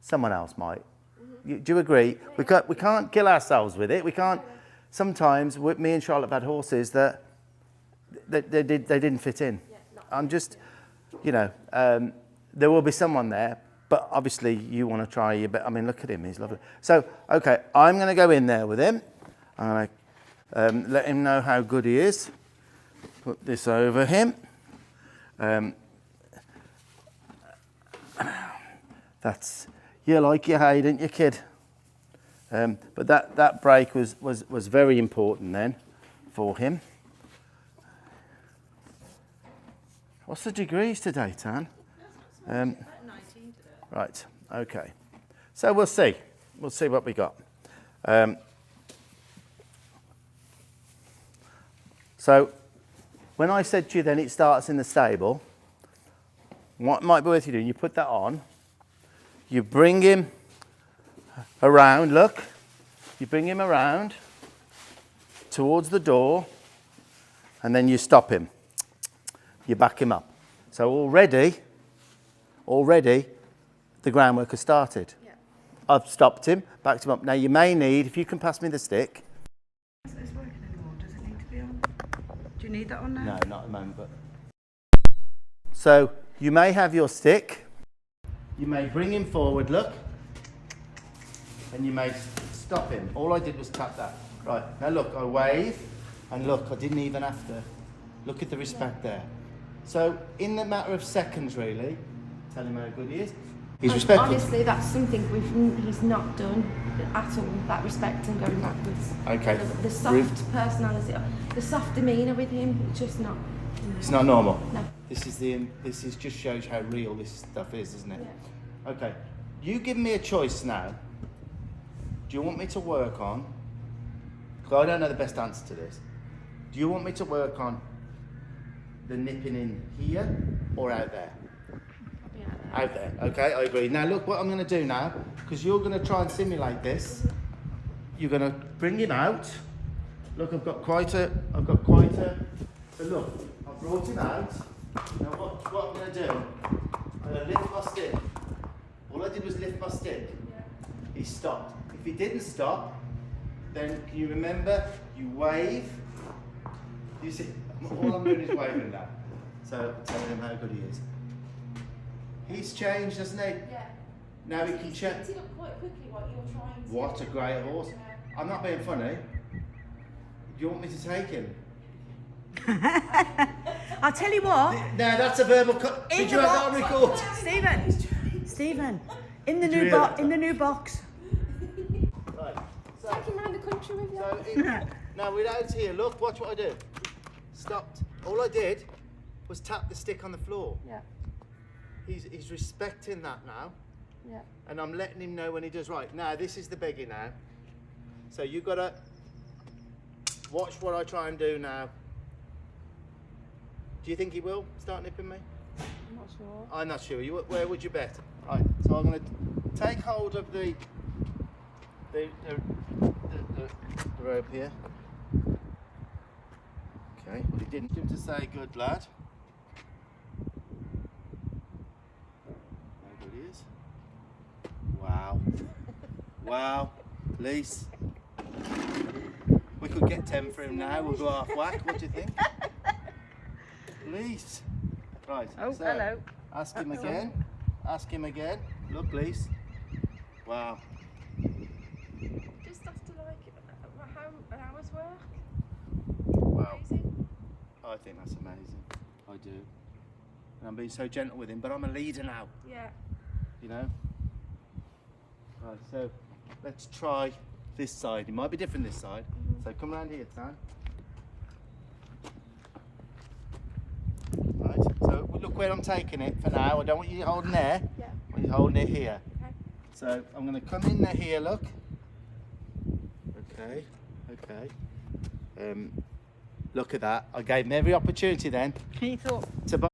someone else might. Do you agree? We can't kill ourselves with it. We can't. Sometimes me and Charlotte have had horses that they didn't fit in. I'm just. There will be someone there, but obviously you want to try your best. I mean, look at him, he's lovely. So, okay, I'm going to go in there with him. I'm going to let him know how good he is. Put this over him. You like your hay, didn't you, kid? But that break was very important then for him. What's the degrees today, Tan? 19 today. Right, okay. So we'll see. We'll see what we got. So when I said to you then it starts in the stable, what might be worth you doing, you put that on, you bring him around, look, you bring him around towards the door, and then you stop him. You back him up. So already, the groundwork has started. Yeah. I've stopped him, backed him up. Now you may need, if you can pass me the stick. Is this working anymore? Does it need to be on? Do you need that on now? No, not at the moment. But so you may have your stick. You may bring him forward, look, and you may stop him. All I did was tap that. Right, now look, I wave, and look, I didn't even have to. Look at the respect there. So, in the matter of seconds, really, tell him how good he is. He's respectful. Honestly, that's something he's not done at all, that respect and going backwards. Okay. The soft personality, the soft demeanour with him, it's just not. It's not normal. No. This is just shows how real this stuff is, isn't it? Yeah. Okay. You give me a choice now. Do you want me to work on? Because I don't know the best answer to this. Do you want me to work on the nipping in here or out there? Yeah. Out there. Okay, I agree. Now look what I'm going to do now, because you're going to try and simulate this. You're going to bring him out. Look, I've got quite a. So look, I've brought him out. Now what I'm going to do? I'm going to lift my stick. All I did was lift my stick. Yeah. He stopped. If he didn't stop, then can you remember? You wave. You see, all I'm doing is waving now. So telling him how good he is. He's changed, hasn't he? Yeah. Now he can check. Picked it up quite quickly what you're trying to. What a great horse. Yeah. I'm not being funny. Do you want me to take him? I'll tell you what. No, that's a verbal cut. Did you have that on record? Stephen, in the Did you new hear box. that? In the new box. Right. So, Take him around the country with you. now we're out here. Look, watch what I do. Stopped. All I did was tap the stick on the floor. Yeah. He's respecting that now. Yeah. And I'm letting him know when he does right. Now, this is the begging now. So you've got to watch what I try and do now. Do you think he will start nipping me? I'm not sure. I'm not sure. Where would you bet? Right, so I'm going to take hold of the rope here. Okay, well, he didn't seem to say good lad. How good he is. Wow. Wow. Lise. We could get 10 for him now. We'll go half whack. What do you think? Lise. Right. Oh, so hello. Ask him again. Ask him again. Look, Lise. Wow. Just after like an hour's work. Wow. Amazing. I think that's amazing. I do. And I'm being so gentle with him, but I'm a leader now. Yeah. You know? Right, so let's try this side. It might be different this side. So come around here, Tan. Right, so look where I'm taking it for now. I don't want you holding there. Yeah. I want you holding it here. Okay. So I'm going to come in there here, look. Okay, okay. Look at that. I gave him every opportunity then He thought. to buy,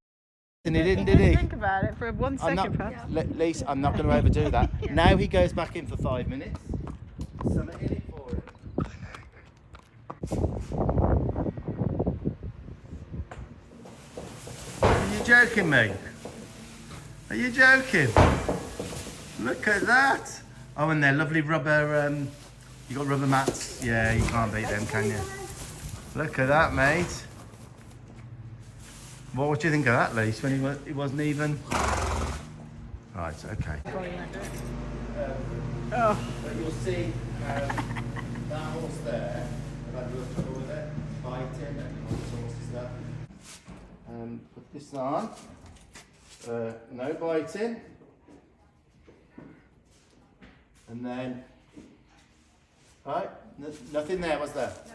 and he didn't, did he? Think about it for 1 I'm second, not, perhaps. Lise, I'm not going to overdo that. Now he goes back in for 5 minutes. Something in it for him. Are you joking me? Are you joking? Look at that. Oh, and they're lovely rubber, you got rubber mats. Yeah, you can't beat them, can you? Look at that, mate. What do you think of that, Lise, when he wasn't even... Right, okay. But you'll see that horse there, I've had a little trouble with it, biting and all sorts of stuff. Put this on, no biting. And then, right, nothing there, was there? No.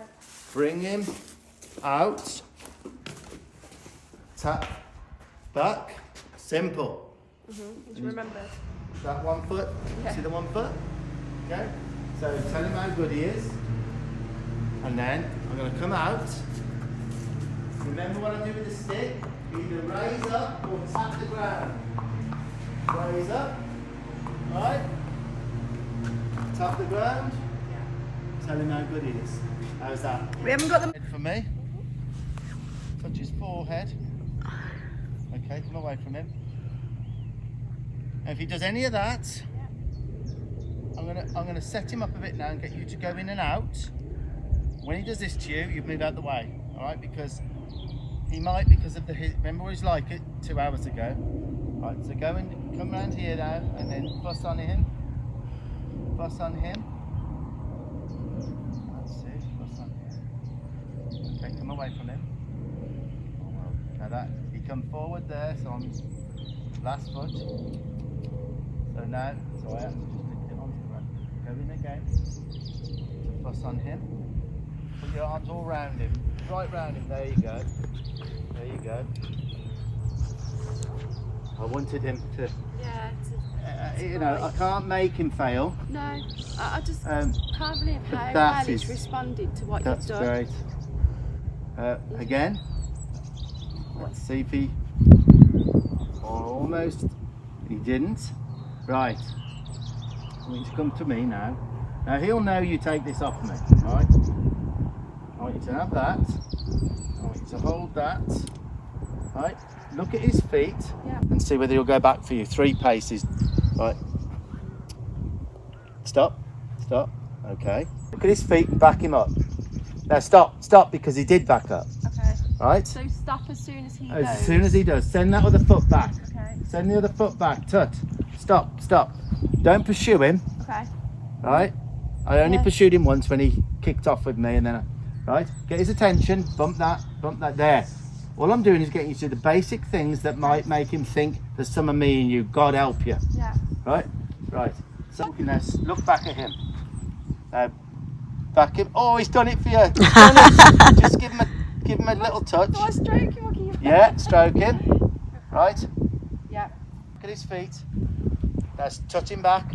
Bring him out, tap, back, simple. Just remember. That 1 foot, Yeah. see the 1 foot? Okay, so tell him how good he is. And then I'm going to come out. Remember what I do with the stick? Either raise up or tap the ground. Raise up, right? Tap the ground. Tell him how good he is. How's that? We haven't got them. Head for me. Touch his forehead. Okay, come away from him. And if he does any of that, I'm gonna set him up a bit now and get you to go in and out. When he does this to you, you move out the way, all right? Because he might, because of the remember what he's like it 2 hours ago. Right, so go and come around here now, and then fuss on him. Fuss on him. That's it. Okay, come away from him. Now that, he come forward there, so on his last foot. So now, so I have to just lift it onto the ground. Go in again. To fuss on him. Put your arms all round him. Right round him. There you go. There you go. I wanted him to, you know, I can't make him fail. No, I just can't believe how that well he's responded to what you've That's done. great. Again. Let's see if he almost, he didn't. Right. I want you to come to me now. Now he'll know you take this off me, right? I want you to have that. I want you to hold that. Right? Look at his feet and see whether he'll go back for you. 3 paces. Right. Stop. Stop. Okay. Look at his feet and back him up. Now stop. Stop, because he did back up. Okay. Right? So stop as soon as he goes. As soon as he does. Send that other foot back. Okay. Send the other foot back. Tut. Stop. Stop. Don't pursue him. Okay. Right? I only pursued him once when he kicked off with me, and then right? Get his attention. Bump that. There. All I'm doing is getting you to the basic things that might make him think there's some of me in you. God help you. Yeah. Right? Right. So now look back at him. Now back him. Oh, he's done it for you. He's done it. Just give him a little touch. Do I stroke him or can you? Yeah, stroke him. Right? Yeah. Look at his feet. That's touch him back.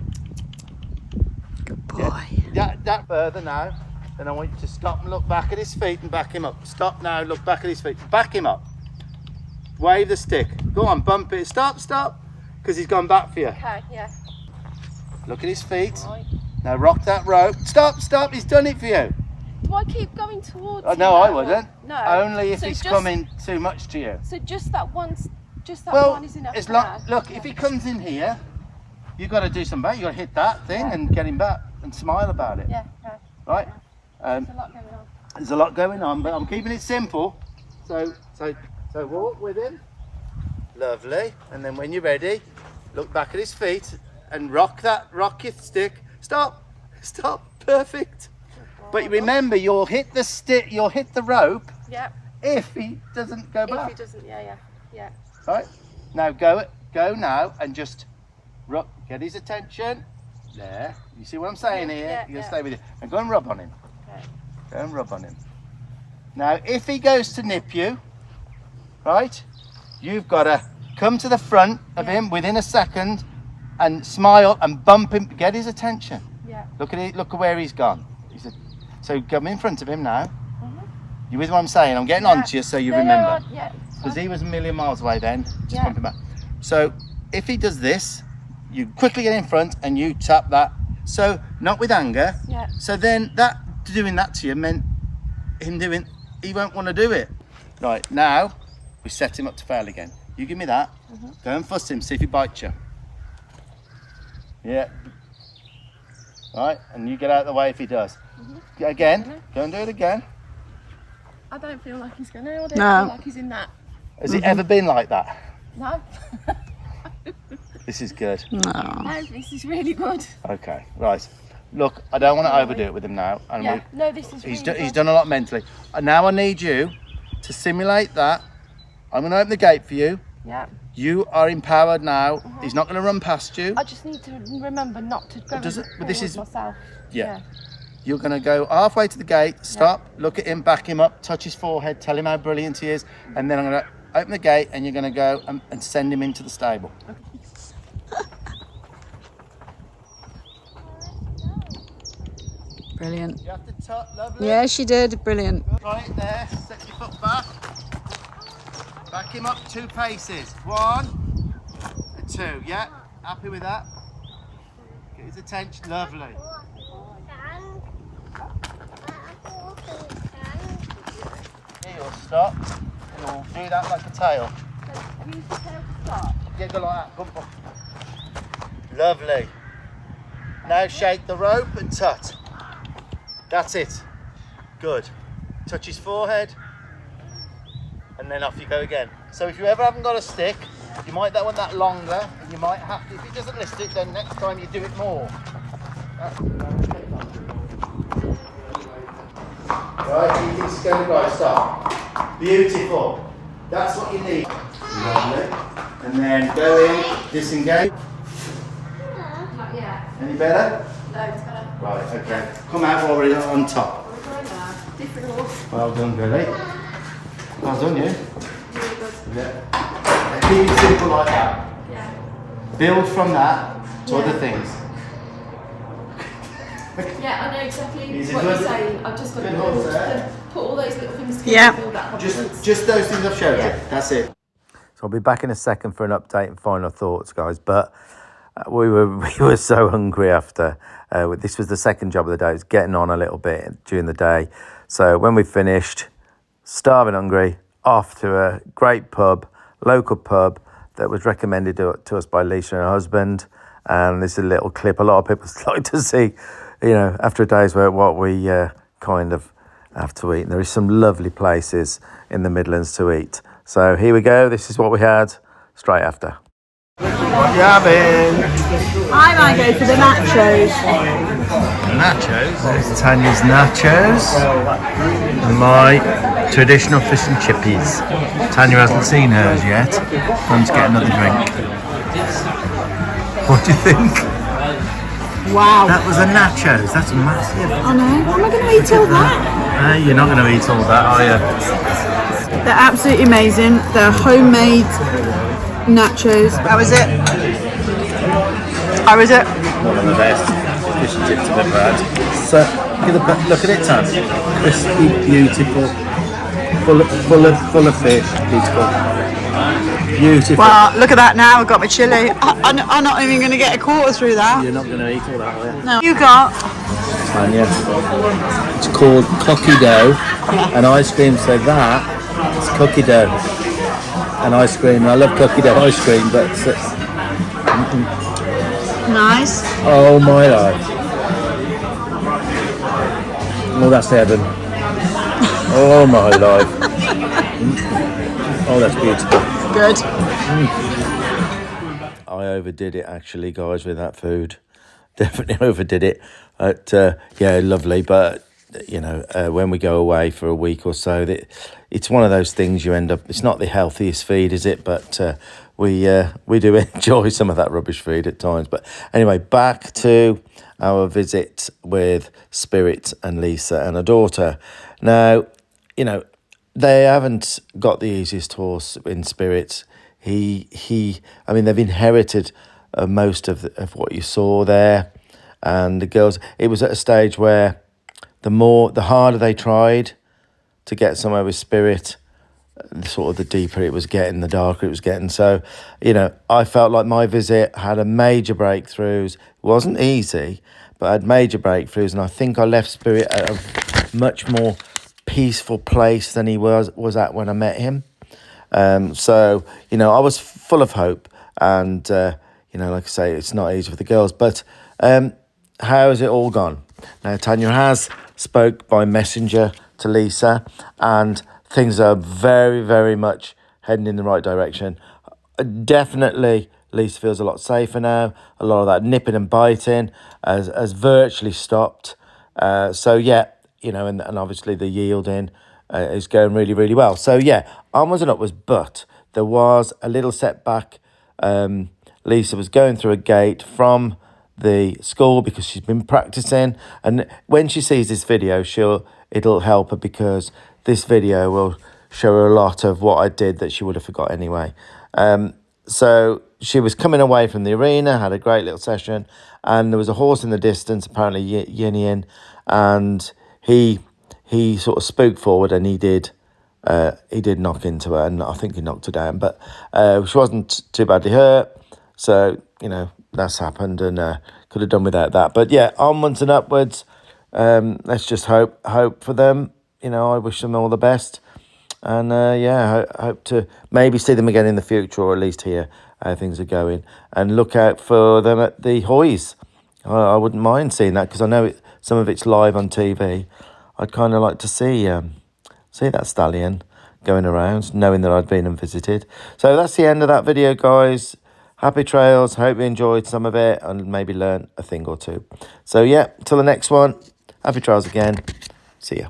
Good boy. Yeah, that further now. Then I want you to stop and look back at his feet and back him up. Stop now, look back at his feet. Back him up. Wave the stick. Go on, bump it. Stop, stop. Because he's gone back for you. Okay, yeah. Look at his feet. Right. Now rock that rope. Stop, stop. He's done it for you. Do I keep going towards Oh, him? no, I wouldn't. No. Only if So he's just- coming too much to you. So just that one, just that Well, one is enough. as for long, now? look, if he comes in here, you've got to do something back. You've got to hit that thing and get him back and smile about it. Yeah, okay. Right? There's a lot going on. There's a lot going on, but I'm keeping it simple. So walk with him. Lovely. And then when you're ready, look back at his feet and rock your stick. Stop. Stop. Perfect. But remember, you'll hit the stick, you'll hit the rope Yep. if he doesn't go If back. he doesn't, yeah. Right? Now go now and just get his attention. There. You see what I'm saying here? Yeah, You're going to yeah. stay with it. And go and rub on him. Okay. Go and rub on him. Now, if he goes to nip you, right, you've got to come to the front of him within a second and smile and bump him. Get his attention. Yeah. Look at it. Look at where he's gone. So come in front of him now. You with what I'm saying? I'm getting on to you so you remember. Yeah. Because he was a million miles away then. Just Yeah. bump him back. So if he does this, you quickly get in front and you tap that. So not with anger. Yeah. So then doing that to you meant he won't want to do it. Right, now we set him up to fail again. You give me that. Go and fuss him, see if he bites you. Yeah. Right, and you get out of the way if he does. Again, go and do it again. I don't feel like he's gonna. I don't No. feel like he's in that. Has it ever been like that? No. This is good. No, this is really good. Okay, right. Look, I don't want to overdo it with him now. And Yeah. No, this is he's really good. done a lot mentally. And now I need you to simulate that. I'm going to open the gate for you. Yeah. You are empowered now. He's not going to run past you. I just need to remember not to go Does it- but this forward is- myself. Yeah. You're going to go halfway to the gate, stop, look at him, back him up, touch his forehead, tell him how brilliant he is, and then I'm going to open the gate and you're going to go and send him into the stable. Brilliant. You have to tuck, lovely. Yeah, she did. Brilliant. Right there, set your foot back. Back him up 2 paces. 1 and 2, yeah? Happy with that? Get his attention, lovely. Heel, stop. You'll do that like a tail. Use the tail to start. Yeah, go like that, bump up. Lovely. Now shake the rope and tut. That's it. Good. Touch his forehead. And then off you go again. So if you ever haven't got a stick, you might want that longer. And you might have to, if he doesn't list it, then next time you do it more. Right, he thinks he's going to right, stop. Beautiful. That's what you need. Lovely. And then go in, disengage. Not yet. Any better? No, it's better. Right, okay. Come out while we're on top. We're going now. Different horse. Well done, Billy. Well done, you. Really good. Yeah. Keep it simple like that. Yeah. Build from that to Yeah. other things. Yeah, I know exactly He's a what good- you're saying. I've just got to good horse there. put all those little things together Yeah. and build that confidence. Just those things I've showed Yeah. you. That's it. So I'll be back in a second for an update and final thoughts, guys. But we were so hungry after. This was the second job of the day. It was getting on a little bit during the day. So when we finished, starving hungry, off to a great pub, local pub that was recommended to us by Lisa and her husband. And this is a little clip. A lot of people like to see, you know, after a day's work, what we kind of have to eat. And there is some lovely places in the Midlands to eat. So here we go. This is what we had straight after. What you having? I might go for the nachos. Nachos. There's Tanya's nachos and my traditional fish and chippies. Tanya hasn't seen hers yet. Time to get another drink. What do you think? Wow. That was a nachos. That's massive. I know. Am I going to eat all that? You're not going to eat all that, are you? They're absolutely amazing. They're homemade nachos. How was it? How was it? One of the best fish and chips I've ever had. So look at it, Tan. Crispy, beautiful, full of fish. Beautiful. Well, look at that now. I've got my chilli. I'm not even going to get a quarter through that. You're not going to eat all that, are you? No. You got? Tanya. It's called cookie dough and ice cream. So that is cookie dough and ice cream. I love cookie dough ice cream, but Nice. oh my life. Oh, that's heaven. Oh my life. Oh, that's beautiful. Good. I overdid it actually, guys, with that food. Definitely overdid it. Yeah, lovely. But, you know, when we go away for a week or so, it's one of those things you end up... It's not the healthiest feed, is it? But we do enjoy some of that rubbish feed at times. But anyway, back to our visit with Spirit and Lisa and her daughter. Now, you know, they haven't got the easiest horse in Spirit. I mean, they've inherited most of what you saw there. And the girls, it was at a stage where the harder they tried to get somewhere with Spirit, sort of the deeper it was getting, the darker it was getting. So, you know, I felt like my visit had a major breakthroughs. It wasn't easy, but I had major breakthroughs. And I think I left Spirit at a much more peaceful place than he was at when I met him. So, you know, I was full of hope. And, you know, like I say, it's not easy for the girls. But how has it all gone? Now, Tanya has spoke by messenger to Lisa, and things are very, very much heading in the right direction. Definitely, Lisa feels a lot safer now. A lot of that nipping and biting has virtually stopped. So, yeah, you know, and obviously the yielding is going really, really well. So, yeah, onwards and upwards, but there was a little setback. Lisa was going through a gate from the school because she's been practicing, and when she sees this video, it'll help her, because this video will show her a lot of what I did that she would have forgot anyway. So she was coming away from the arena, had a great little session, and there was a horse in the distance, apparently Yinian, and he sort of spooked forward, and he did knock into her, and I think he knocked her down, but she wasn't too badly hurt. So, you know, that's happened, and could have done without that. But yeah, onwards and upwards. Let's just hope for them. You know, I wish them all the best. And yeah, hope to maybe see them again in the future, or at least hear how things are going. And look out for them at the Hoys. I wouldn't mind seeing that, because I know some of it's live on TV. I'd kind of like to see that stallion going around, knowing that I'd been and visited. So that's the end of that video, guys. Happy trails. Hope you enjoyed some of it and maybe learned a thing or two. So yeah, till the next one. Happy trails again. See ya.